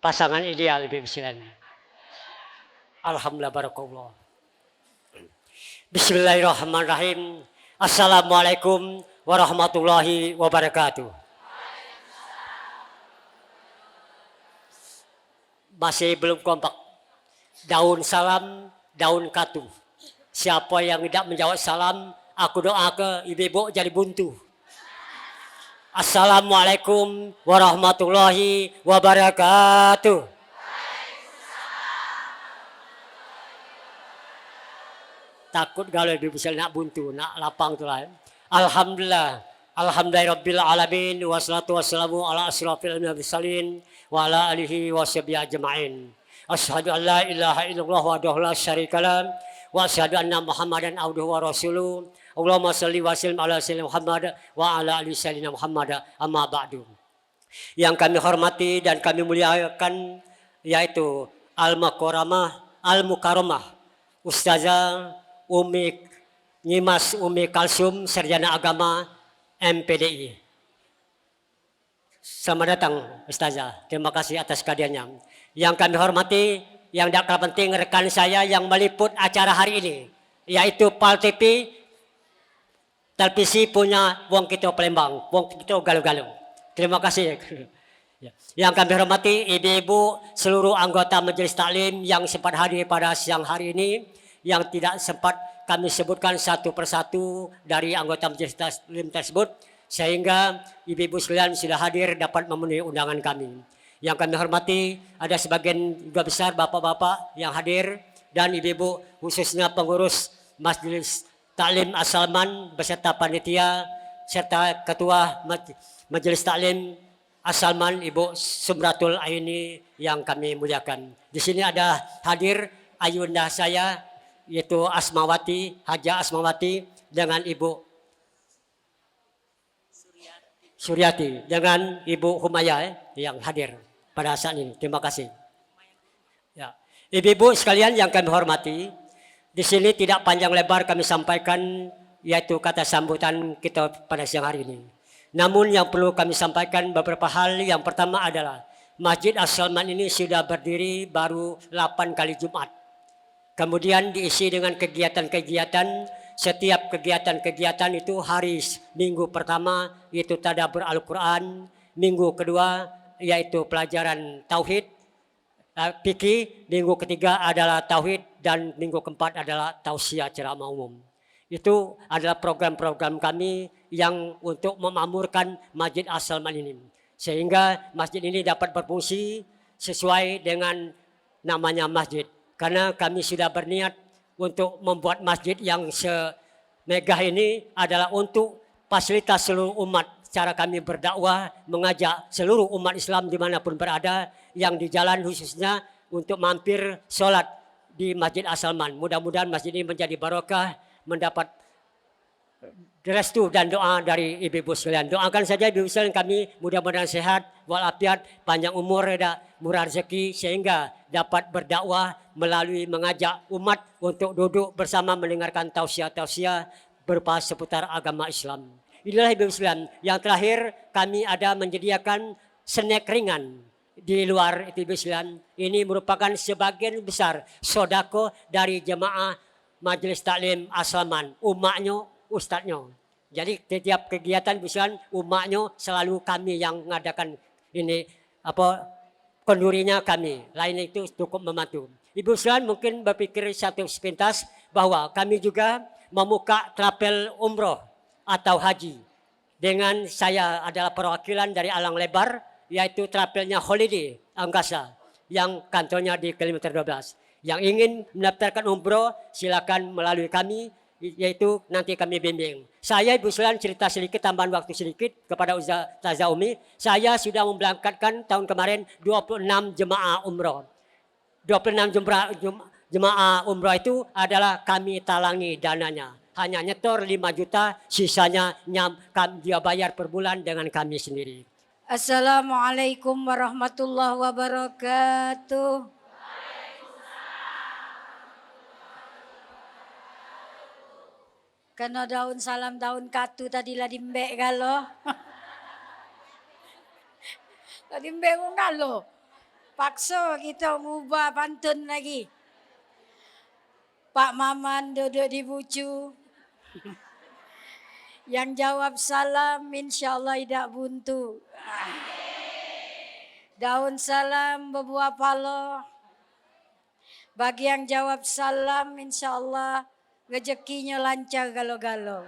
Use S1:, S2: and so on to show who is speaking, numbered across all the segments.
S1: pasangan ideal Bismillah. Alhamdulillah barakallah. Bismillahirrahmanirrahim. Assalamualaikum warahmatullahi wabarakatuh. Masih belum kompak. Daun salam, daun katu. Siapa yang tidak menjawab salam, aku doa ke ibu-ibu jadi buntu. Assalamualaikum warahmatullahi wabarakatuh. Takut kalau ibu bisa nak buntu, nak lapang tu lah. Alhamdulillah. Alhamdulillahirabbil alamin wassalatu wassalamu ala asyrafil mursalin wa ala alihi washabihi ajmain. Asyhadu an la ilaha illallah wahdahu la syarikalah wa asyhadu anna Muhammadan abduhu wa rasuluh. Allahumma shalli wa sallim ala sayyidina Muhammad wa ala ali sayyidina Muhammad amma ba'du. Yang kami hormati dan kami muliakan yaitu Al-Mukarramah Ustazah Umi Kalsum, Sarjana Agama MPDI. Selamat datang Ustazah, terima kasih atas kehadirannya. Yang kami hormati, yang tidak kalah penting rekan saya yang meliput acara hari ini, yaitu PAL TV, televisi punya Wong Kito Palembang, Wong Kito Galuh-Galuh. Terima kasih. Yang kami hormati ibu-ibu seluruh anggota Majelis Taklim yang sempat hadir pada siang hari ini, yang tidak sempat kami sebutkan satu persatu dari anggota Majelis Taklim tersebut, sehingga ibu-ibu sekalian sudah hadir dapat memenuhi undangan kami. Yang kami hormati ada sebagian juga besar bapak-bapak yang hadir dan ibu-ibu khususnya pengurus Majelis Taklim As-Salman beserta panitia serta ketua Majelis Taklim As-Salman Ibu Sumratul Aini yang kami muliakan. Di sini ada hadir ayunda saya yaitu Asmawati, Haja Asmawati dengan Ibu Suryati dengan Ibu Humaya yang hadir pada saat ini. Terima kasih. Ya. Ibu-ibu sekalian yang kami hormati, di sini tidak panjang lebar kami sampaikan yaitu kata sambutan kita pada siang hari ini. Namun yang perlu kami sampaikan beberapa hal. Yang pertama adalah Masjid As-Salman ini sudah berdiri baru 8 kali Jumat. Kemudian diisi dengan kegiatan-kegiatan. Setiap kegiatan-kegiatan itu hari minggu pertama yaitu tadabbur Al-Quran. Minggu kedua yaitu pelajaran Tauhid, fikih. Minggu ketiga adalah Tauhid dan minggu keempat adalah tausiah ceramah umum. Itu adalah program-program kami yang untuk memakmurkan Masjid As-Salman ini. Sehingga masjid ini dapat berfungsi sesuai dengan namanya masjid. Karena kami sudah berniat untuk membuat masjid yang semegah ini adalah untuk fasilitas seluruh umat. Cara kami berdakwah mengajak seluruh umat Islam dimanapun berada yang di jalan khususnya untuk mampir sholat di Masjid As-Salman. Mudah-mudahan masjid ini menjadi barokah, mendapat restu dan doa dari ibu-ibu sekalian. Doakan saja ibu-ibu sekalian kami mudah-mudahan sehat, walafiat, panjang umur, murah rezeki sehingga dapat berdakwah melalui mengajak umat untuk duduk bersama mendengarkan tausiah-tausiah berupa seputar agama Islam. Inilah ibu-ibu sekalian. Yang terakhir kami ada menyediakan snack ringan di luar itu ibu sekalian. Ini merupakan sebagian besar sodako dari jemaah Majelis Taklim As-Salman, umatnya, ustadznya. Jadi setiap kegiatan misalnya umatnya selalu kami yang mengadakan ini kendurinya kami. Lain itu cukup membantu. Ibu sekalian mungkin berpikir satu sepintas bahwa kami juga membuka travel umroh atau haji. Dengan saya adalah perwakilan dari Alang Lebar yaitu travelnya Holiday Angkasa yang kantornya di kilometer 12. Yang ingin mendaftarkan umroh silakan melalui kami yaitu nanti kami bimbing. Saya ibu sekalian cerita sedikit tambahan waktu sedikit kepada Ustazah Umi. Saya sudah memberangkatkan tahun kemarin 26 jemaah umroh. 26 jemaah umroh itu adalah kami talangi dananya. Hanya nyetor 5 juta, sisanya dia bayar per bulan dengan kami sendiri.
S2: Assalamualaikum warahmatullahi wabarakatuh. Karena daun salam daun katu tadi lah dimbek galo. Tadi mbek ngalo. Paksa kita ngubah pantun lagi. Pak Maman duduk di bucu. Yang jawab salam insya Allah tidak buntu. Daun salam berbuah paloh. Bagi yang jawab salam insya Allah rezekinya lancar galo-galo.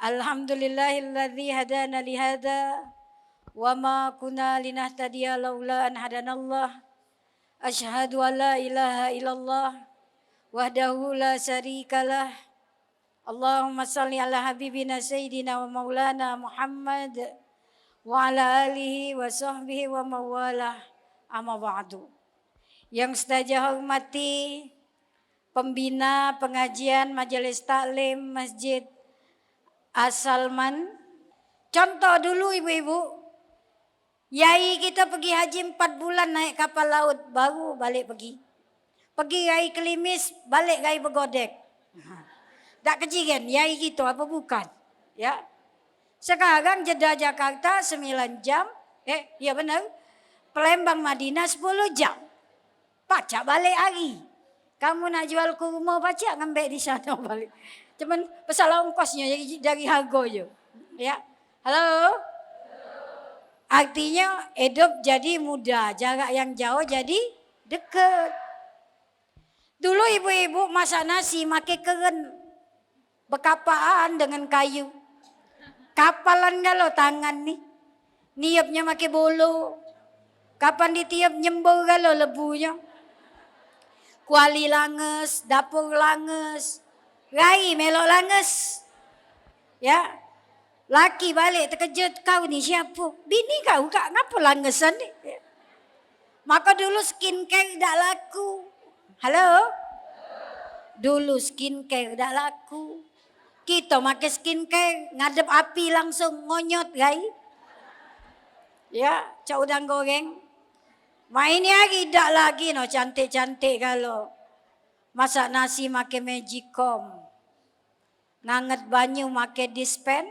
S2: Alhamdulillahilladzi hadana lihada wa ma kunna linahtadiya laula an hadanallah. Asyhadu an la ilaha illallah wahdahu la syarikalah. Allahumma salli ala habibina sayyidina wa maulana Muhammad wa ala alihi wa sahbihi wa mawalah. Amma ba'du. Yang saya hormati pembina pengajian Majelis Taklim Masjid As-Salman. Contoh dulu ibu-ibu, yai kita pergi haji 4 bulan naik kapal laut baru balik pergi. Pergi yai Kelimis, balik yai Bergodek. Tak kejiran yai kita apa bukan? Ya. Sekarang jeda Jakarta 9 jam, ya benar. Palembang Madinah 10 jam. Pacak balik hari. Kamu nak jual ke rumah pacak ngambil di sana balik. Cuman pasal ongkosnya dari harga je. Ya. Halo? Artinya hidup jadi mudah, jarak yang jauh jadi dekat. Dulu ibu-ibu masak nasi pakai keren. Berkapaan dengan kayu. Kapalan galau tangan nih. Niupnya pakai bolo. Kapan ditiup nyembur galau lebunya. Kuali langes, dapur langes. Rai melok langes. Ya. Laki balik terkejut, kau ni siapa? Bini kau kak ngapa langesan ni? Ya. Maka dulu skincare tak laku. Halo? Dulu skincare tak laku. Kita pakai skincare ngadep api langsung ngonyot gai. Ya, cak udang goreng. Mainnya tidak lagi no cantik-cantik kalau. Masak nasi pakai magicom. Nganget banyu pakai dispen.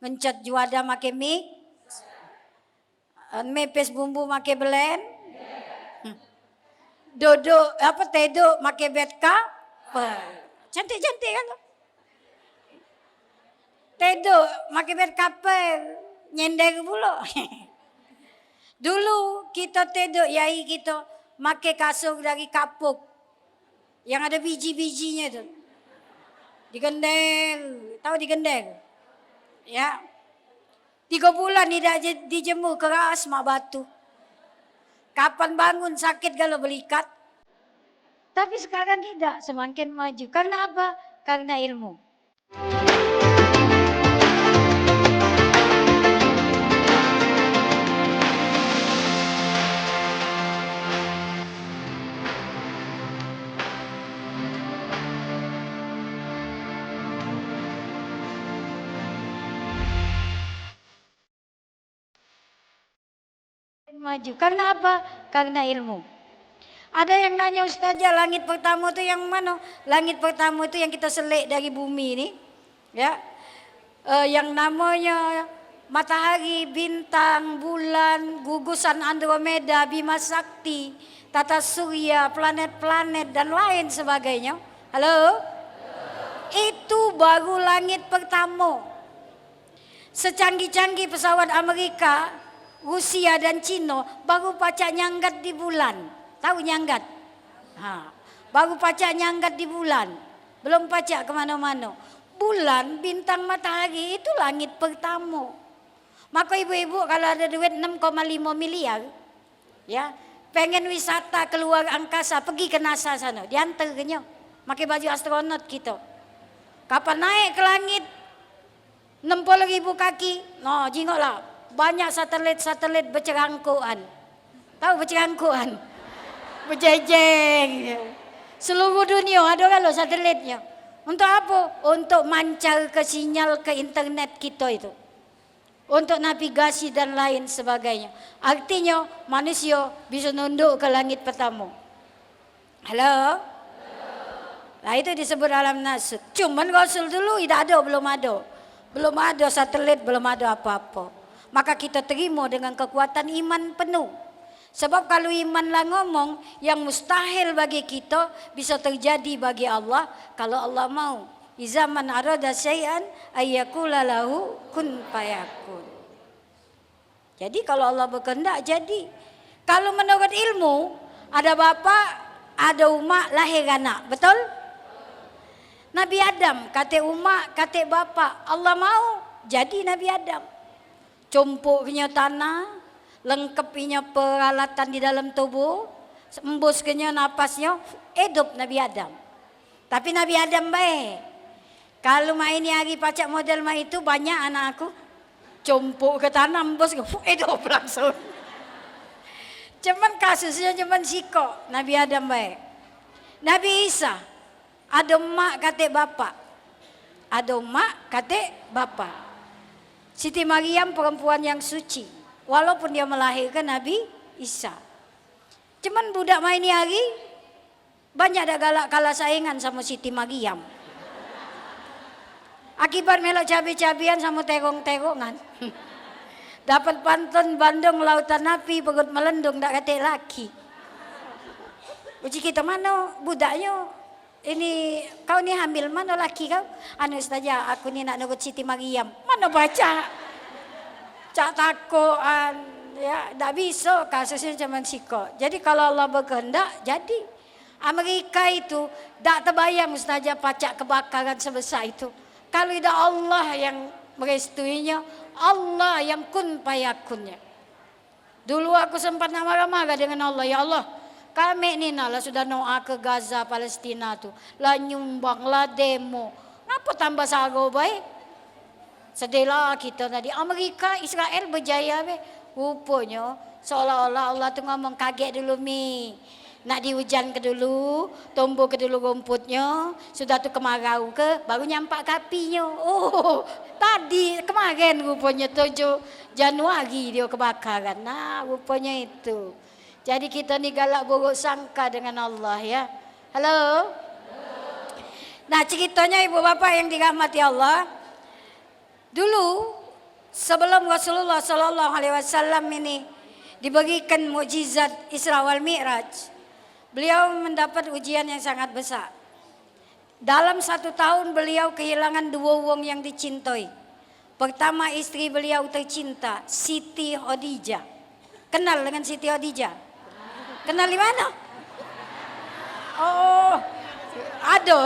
S2: Ngecat juada pakai mix. Mepes bumbu pakai blend. Duduk apa teduk pakai bed cup. Cantik-cantik kan? Teduk pakai bed couple. Nyender pula. Dulu kita teduk yai kita pakai kasur dari kapuk. Yang ada biji-bijinya tu. Digendeng. Tahu digendeng? Ya. 3 bulan tidak dijemur keras mak batu. Kapan bangun sakit kalau belikat. Tapi sekarang tidak, semakin maju. Karena apa? Karena ilmu. Maju. Karena apa? Karena ilmu. Ada yang nanya Ustazah, langit pertama itu yang mana? Langit pertama itu yang kita selik dari bumi ini. Ya. Yang namanya matahari, bintang, bulan, gugusan Andromeda, Bima Sakti, tata surya, planet-planet dan lain sebagainya. Halo? Itu baru langit pertama. Secanggih-canggih pesawat Amerika, Rusia dan Cina baru pacak nyanggat di bulan. Tahu nyanggat? Baru pacak nyanggat di bulan. Belum pacak kemana-mana. Bulan, bintang, matahari itu langit pertama. Maka ibu-ibu kalau ada duit 6,5 miliar. Ya, pengen wisata keluar angkasa, pergi ke NASA sana. Diantar ke nyo. Pakai baju astronot kita. Kapan naik ke langit? 60.000 kaki. No, jingoklah. Banyak satelit-satelit bercerangkuan. Tahu bercerangkuan? Berjejeng. Seluruh dunia ada kalau satelitnya. Untuk apa? Untuk mancar ke sinyal ke internet kita itu. Untuk navigasi dan lain sebagainya. Artinya manusia bisa nunduk ke langit pertama. Halo? Nah itu disebut alam nasut. Cuman Rasul dulu tidak ada, belum ada. Belum ada satelit, belum ada apa-apa. maka kita terima dengan kekuatan iman penuh. Sebab kalau iman lah ngomong, yang mustahil bagi kita bisa terjadi bagi Allah kalau Allah mau. Iza man arada syai'an ayyakula lahu kun fayakun. Jadi kalau Allah berkehendak jadi. Kalau menurut ilmu, ada bapak, ada umat, lahir anak. Betul? Nabi Adam, kata umat, kata bapak. Allah mau, jadi Nabi Adam. Cumpuknya tanah, lengkapnya peralatan di dalam tubuh, embusnya napasnya, hidup Nabi Adam. Tapi Nabi Adam baik. Kalau main hari pacak model main itu banyak anak aku. Cumpuk ke tanah, embus, hidup langsung. Cuman kasusnya cuman siko Nabi Adam baik. Nabi Isa ada mak kate bapak. Ada mak kate bapak. Siti Maryam perempuan yang suci. Walaupun dia melahirkan Nabi Isa. Cuman budak main hari banyak ada galak kalah saingan sama Siti Maryam. Akibat melok cabai-cabian sama terong-terongan. Dapat pantun Bandung lautan api pegut melendung tak kata laki. Uji kita mana budaknya ini kau ni hamil mana laki kau? Anu saja aku ni nak nurut Siti Maryam. Mana baca? Cak takoan ya tak bisa kasusnya cuman siko. Jadi kalau Allah berkehendak jadi. Amerika itu tak terbayang ustazah pacak kebakaran sebesar itu. Kalau tidak Allah yang merestuinya, Allah yang kun payakunnya. Dulu aku sempat marah-marah dengan Allah, ya Allah, kami ni lah sudah doa ke Gaza, Palestina tu, lah nyumbang, lah demo, ngapa tambah sago baik? Sedihlah kita tadi Amerika, Israel berjaya be, rupanya seolah-olah Allah tu ngomong kaget dulu mi. Nak dihujan ke dulu, tumbuh ke dulu rumputnya, sudah tu kemarau ke, baru nyampak kapinya. Oh, tadi kemarin rupanya 7 Januari dia kebakaran. Nah, rupanya itu. Jadi kita ni galak buruk sangka dengan Allah ya. Halo? Nah, ceritanya ibu bapak yang dirahmati Allah. Dulu sebelum Rasulullah sallallahu alaihi wasallam ini diberikan mukjizat Isra wal Mi'raj. Beliau mendapat ujian yang sangat besar. Dalam 1 tahun beliau kehilangan 2 wong yang dicintai. Pertama istri beliau tercinta, Siti Khadijah. Kenal dengan Siti Khadijah? Kenal di mana? Oh, ada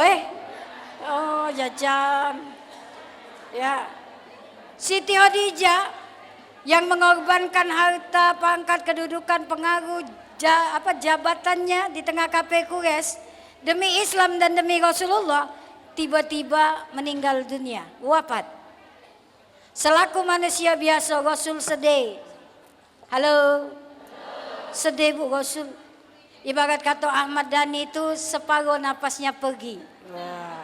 S2: Oh, jajan. Ya. Siti Khadijah yang mengorbankan harta, pangkat, kedudukan, pengaruh, jabatannya di tengah KP Quraisy demi Islam dan demi Rasulullah tiba-tiba meninggal dunia, wafat. Selaku manusia biasa Rasul sedih. Halo? Sedih Bu Rasul. Ibarat kata Ahmad Dhani itu separuh napasnya pergi. Wah.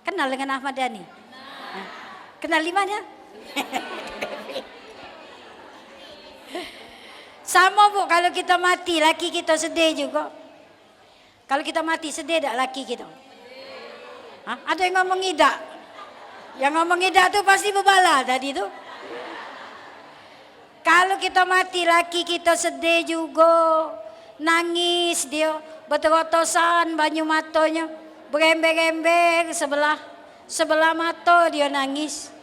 S2: Kenal dengan Ahmad Dhani? Kenal di mana? Sama Bu, kalau kita mati laki kita sedih juga. Kalau kita mati sedih tak laki kita? Hah? Ada yang ngomong tidak? Yang ngomong tidak tu pasti berbala tadi tu. Kalau kita mati laki kita sedih juga. Nangis dia, berterotosan banyu matanya, berember-ember sebelah mata dia nangis.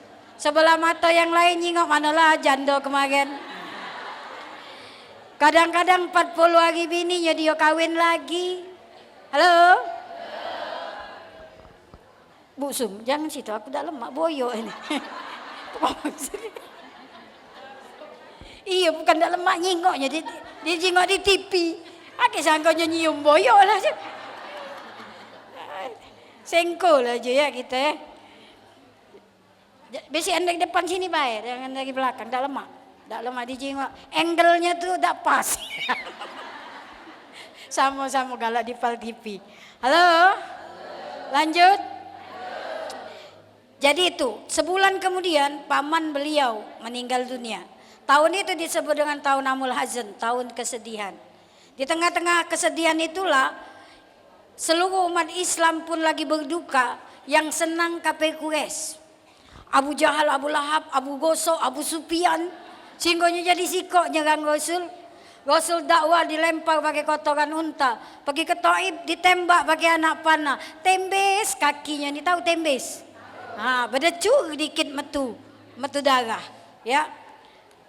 S2: Sebelah mata yang lain nyingok manalah janda kemarin. Kadang-kadang 40 hari bininya dia kawin lagi. Halo? Bu Sum, jangan situ, aku dah lemak boyok ini. Iya, bukan dah lemak nyingoknya, dia jingok di TV. Aku sangkanya nyium boyok lah. Sengkol aja ya kita ya. Biasanya dari depan sini baik, jangan dari belakang, dah lemak. Tak lama dijengok, angle-nya tuh tak pas. Sama-sama galak di Pal TV. Halo? Lanjut? Jadi itu, sebulan kemudian paman beliau meninggal dunia. Tahun itu disebut dengan tahun Amul Hazan, tahun kesedihan. Di tengah-tengah kesedihan itulah seluruh umat Islam pun lagi berduka, yang senang KP Quraisy. Abu Jahal, Abu Lahab, Abu Gosok, Abu Sufyan. Singgonya jadi sikok nyerang Rasul. Rasul dakwah dilempar pakai kotoran unta. Pergi ke Taif ditembak pakai anak panah. Tembes kakinya, ini tahu tembes? Berdecur dikit metu darah. Ya,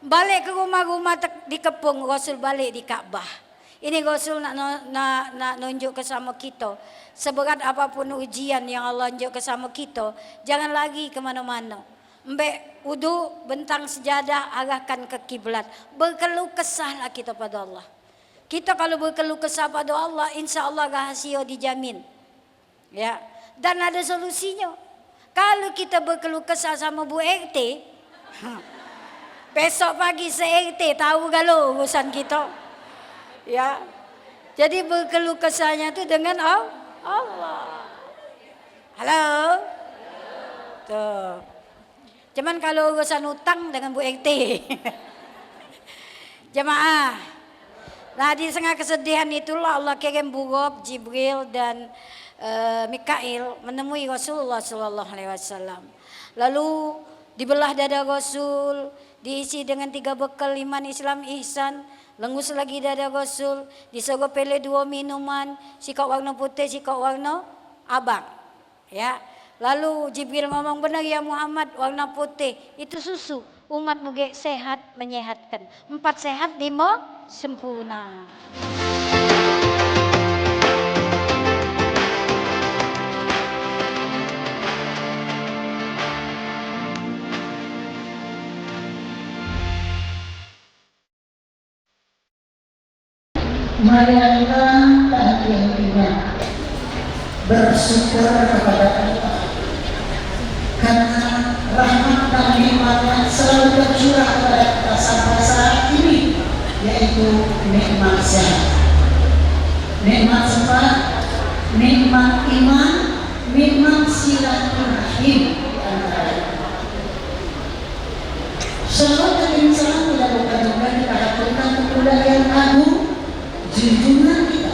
S2: balik ke rumah-rumah dikepung, Rasul balik di Ka'bah. Ini Rasul nak nunjuk ke sama kita. Seberat apapun ujian yang Allah nunjuk ke sama kita, jangan lagi kemana-mana. Mbak wudu, bentang sejadah, arahkan ke kiblat. Berkeluh kesahlah kita pada Allah. Kita kalau berkeluh kesah pada Allah, insya Allah rahasia dijamin. Ya, dan ada solusinya. Kalau kita berkeluh kesah sama Bu RT, besok pagi se-RT tahu galau urusan kita. Ya, jadi berkeluh kesahnya itu dengan Allah. Halo, tuh. Cuman kalau urusan utang dengan Bu RT. Jemaah. Nah, di tengah kesedihan itulah Allah kirim Buruk, Jibril dan Mikail menemui Rasulullah SAW. Lalu dibelah dada Rasul, diisi dengan 3 bekal iman, Islam, ihsan. Lengus lagi dada Rasul, disuruh pilih 2 minuman, sikap warna putih, sikap warna abang. Ya. Lalu Jibril ngomong, benar ya Muhammad, warna putih itu susu. Umat muge sehat menyehatkan. 4 sehat 5 sempurna.
S3: Marilah hati-hatinya bersyukur kepada Allah, karena rahmat dan nikmatnya selalu tercurah kepada kita sampai saat ini, yaitu nikmat sehat, nikmat sempat, nikmat iman, nikmat silaturahim di antaranya. Salawat dan salam tidak lupa-lupa kita haturkan kepada yang agung, junjungan kita,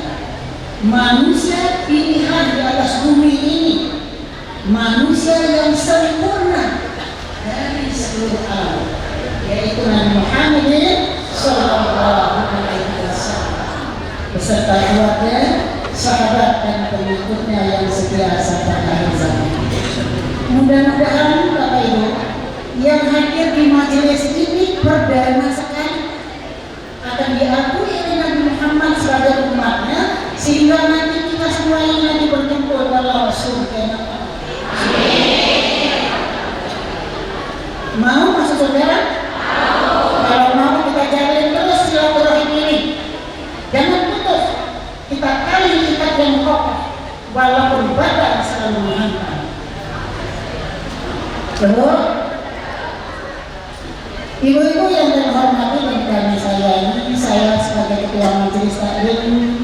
S3: manusia pilihan di atas bumi ini, manusia yang sempurna dari seluruh alam, yaitu Nabi Muhammad Sallallahu Alaihi Wasallam beserta keluarga, sahabat dan pengikutnya yang setia sampai akhir zaman. Mudah-mudahan Bapak Ibu yang hadir di majelis ini perdana sekali akan diakui oleh Nabi Muhammad sebagai umatnya, sehingga nanti kita semua ini nanti berkumpul dalam surga. Mau masuk saudara? Kalau mau kita jalin terus silaturahim ini, jangan putus. Kita kali ikat yang kokoh, walaupun badan selalu menghantam. Terus, ibu-ibu yang terhormati dan kami sayangi, saya sebagai ketua majelis taklim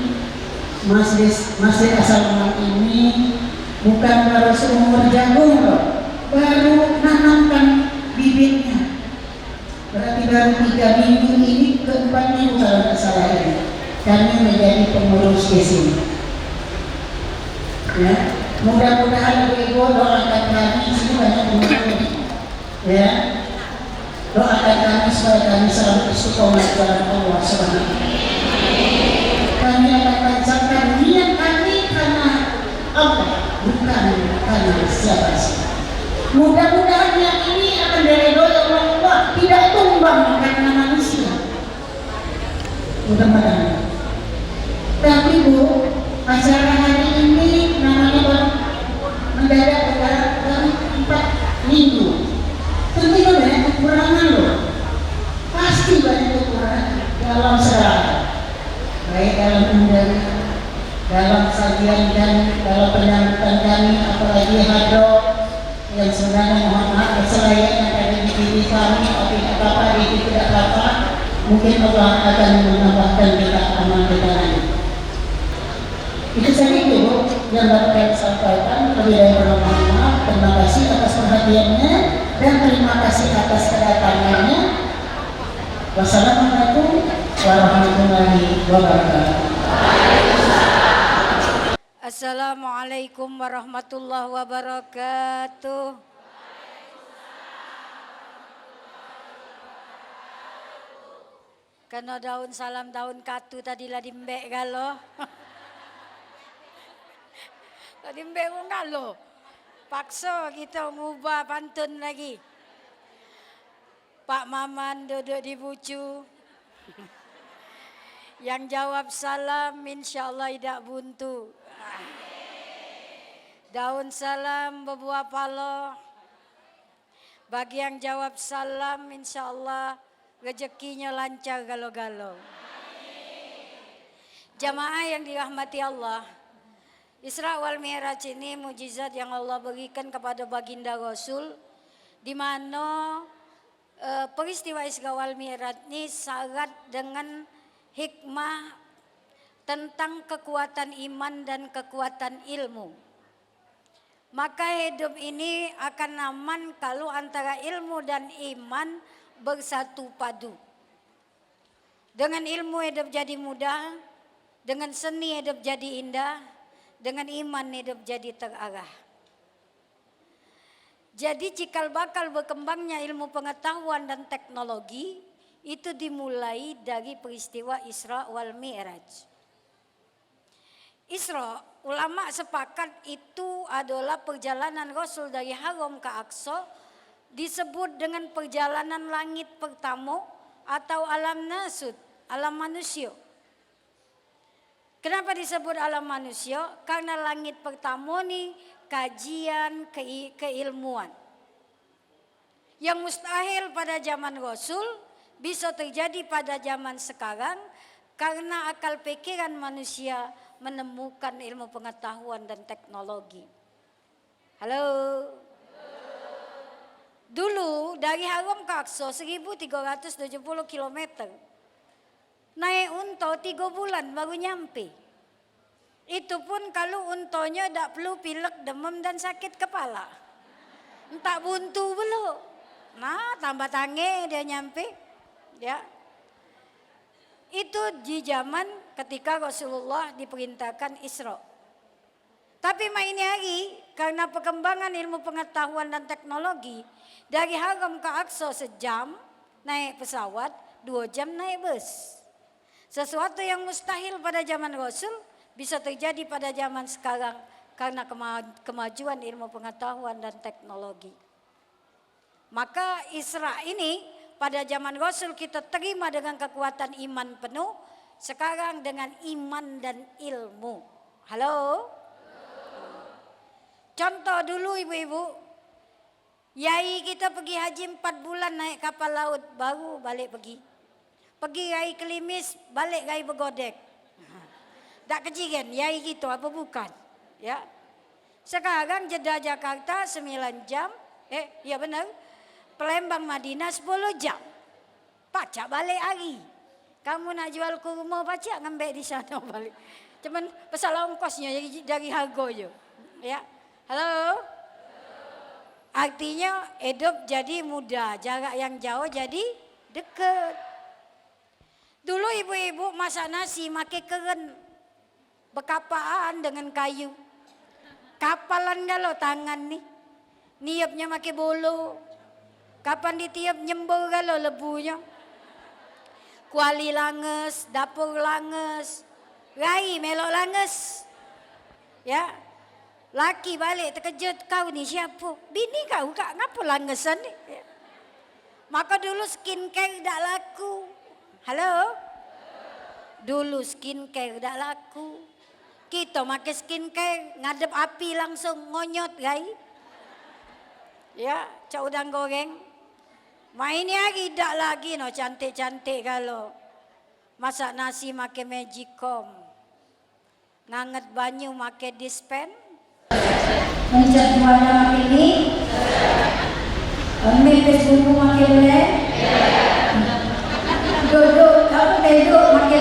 S3: Masjid As-Salaman ini bukan baru seumur jagung loh, baru nanamkan bibitnya. Berarti baru 3 minggu ini, ke-4 minggu kalau tidak salah ini, kami menjadi pengurus di sini. Ya, mudah-mudahan ibu-ibu doakan kami, sini banyak pengurus. Ya, doakan kami supaya kami selalu istiqomah dalam Allah Subhanahu. Kami akan panjatkan niat kami karena Allah, bukan karena siapa-siapa. Mudah-mudahan yang ini akan diridhoi oleh Allah, tidak tumbang karena manusia. Mudah-mudahan. Tapi Bu, acara hari ini namanya baru mendadak dalam 4 minggu. Tentunya banyak kekurangan loh, pasti banyak kekurangan dalam segala, baik dalam undangan, dalam sajian dan dalam penyambutan kami, apalagi hadro yang sebenarnya mohon maaf keselayaknya dari diri kami, tapi apa-apa itu tidak apa-apa, mungkin Allah akan menambahkan kita amal kita lagi. Itu saja dulu yang dapat saya sampaikan. Lebih dari mohon maaf, terima kasih atas perhatiannya dan terima kasih atas kedatangannya. Wassalamualaikum warahmatullahi wabarakatuh.
S2: Assalamualaikum warahmatullahi wabarakatuh. Kena daun salam daun katu tadi lah dimbek galo. Tadi dimbek pun galo. Paksa kita ngubah pantun lagi. Pak Maman duduk di bucu. Yang jawab salam insya Allah tidak buntu. Daun salam berbuah palo. Bagi yang jawab salam insya Allah rezekinya lancar galo-galo. Jamaah yang dirahmati Allah, Isra wal Mi'raj ini mujizat yang Allah berikan kepada baginda Rasul, di mana peristiwa Isra wal Mi'raj ini syarat dengan hikmah tentang kekuatan iman dan kekuatan ilmu. Maka hidup ini akan aman kalau antara ilmu dan iman bersatu padu. Dengan ilmu hidup jadi mudah, dengan seni hidup jadi indah, dengan iman hidup jadi terarah. Jadi cikal bakal berkembangnya ilmu pengetahuan dan teknologi itu dimulai dari peristiwa Isra wal Mi'raj. Isra, ulama sepakat itu adalah perjalanan Rasul dari Haram ke Aqsa, disebut dengan perjalanan langit pertama atau alam nasut, alam manusia. Kenapa disebut alam manusia? Karena langit pertama ni kajian keilmuan. Yang mustahil pada zaman Rasul bisa terjadi pada zaman sekarang karena akal pikiran manusia menemukan ilmu pengetahuan dan teknologi. Halo. Dulu dari Haram ke Aqsa 1370 km. Naik unta 3 bulan baru nyampe. Itu pun kalau untonya tak perlu pilek, demam dan sakit kepala. Entah buntu belum. Nah, tambah tangi dia nyampe. Ya. Itu di zaman ketika Rasulullah diperintahkan Isra. Tapi main hari karena perkembangan ilmu pengetahuan dan teknologi, dari Haram ke Aqsa sejam naik pesawat, 2 jam naik bus. Sesuatu yang mustahil pada zaman Rasul bisa terjadi pada zaman sekarang karena kemajuan ilmu pengetahuan dan teknologi. Maka Isra ini pada zaman Rasul kita terima dengan kekuatan iman penuh, sekarang dengan iman dan ilmu. Halo? Contoh dulu ibu-ibu, yai kita pergi haji 4 bulan naik kapal laut, baru balik pergi. Pergi yai Kelimis, balik yai Begodek. Tak kecil kan, yai gitu apa bukan? Ya. Sekarang jeda Jakarta 9 jam, ya benar. Palembang Madinah 10 jam. Pacak balik hari. Kamu nak jual ke rumah pacak ngambil di sana balik. Cuman pasal ongkosnya dari harga je. Ya. Halo? Artinya hidup jadi mudah, jarak yang jauh jadi dekat. Dulu ibu-ibu masak nasi pakai keren. Berkapaan dengan kayu. Kapalan galau tangan nih. Niapnya pakai bolo. Kapan ditiup nyembur galau lebunya. Kuali langes, dapur langes. Rai melok langes. Ya. Laki balik terkejut, kau ni siapa? Bini kau kak ngapa langesan ni? Ya. Maka dulu skincare tak laku. Halo? Dulu skincare tak laku. Kita pakai skincare ngadep api langsung ngonyot gai. Ya, cak udang goreng. Mainnya tidak lagi no cantik-cantik kalau. Masak nasi pakai magicom. Nganget banyu pakai dispen. Mencet warna ini. Ambil bumbu pakai boleh. Duduk, apa duduk pakai